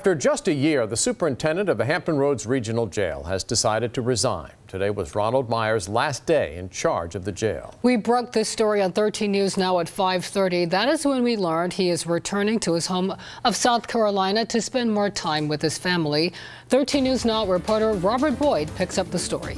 After just a year, the superintendent of the Hampton Roads Regional Jail has decided to resign. Today was Ronald Myers' last day in charge of the jail. We broke this story on 13 News Now at 5:30. That is when we learned he is returning to his home of South Carolina to spend more time with his family. 13 News Now reporter Robert Boyd picks up the story.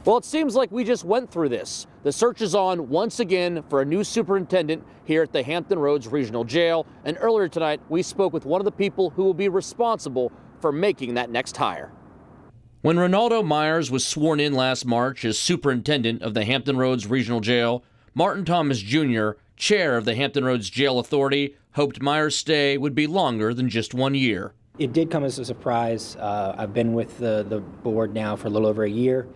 Well, it seems like we just went through this. The search is on once again for a new superintendent here at the Hampton Roads Regional Jail. And earlier tonight, we spoke with one of the people who will be responsible for making that next hire. When Ronaldo Myers was sworn in last March as superintendent of the Hampton Roads Regional Jail, Martin Thomas Jr., chair of the Hampton Roads Jail Authority, hoped Myers' stay would be longer than just 1 year. It did come as a surprise. I've been with the board now for a little over a year,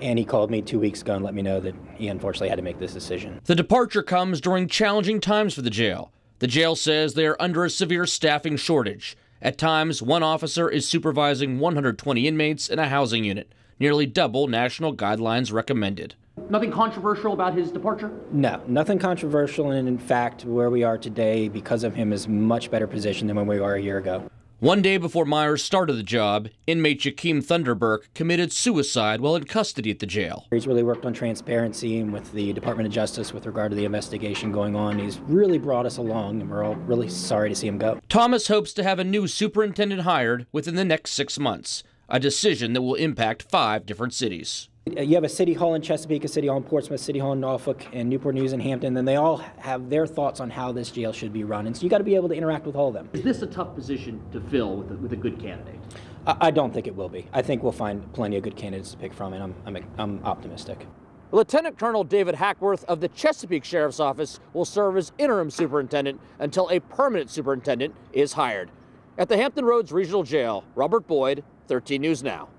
and he called me 2 weeks ago and let me know that he unfortunately had to make this decision. The departure comes during challenging times for the jail. The jail says they are under a severe staffing shortage. At times, one officer is supervising 120 inmates in a housing unit, nearly double national guidelines recommended. Nothing controversial about his departure? No, nothing controversial, and in fact, where we are today because of him is much better position than when we were a year ago. 1 day before Myers started the job, inmate Jakeem Thunderberg committed suicide while in custody at the jail. He's really worked on transparency and with the Department of Justice with regard to the investigation going on. He's really brought us along, and we're all really sorry to see him go. Thomas hopes to have a new superintendent hired within the next 6 months, a decision that will impact 5 different cities. You have a city hall in Chesapeake, a city hall in Portsmouth, city hall in Norfolk, and Newport News and Hampton, and they all have their thoughts on how this jail should be run. And so you got to be able to interact with all of them. Is this a tough position to fill with a good candidate? I don't think it will be. I think we'll find plenty of good candidates to pick from, and I'm optimistic. Lieutenant Colonel David Hackworth of the Chesapeake Sheriff's Office will serve as interim superintendent until a permanent superintendent is hired. At the Hampton Roads Regional Jail, Robert Boyd, 13 News Now.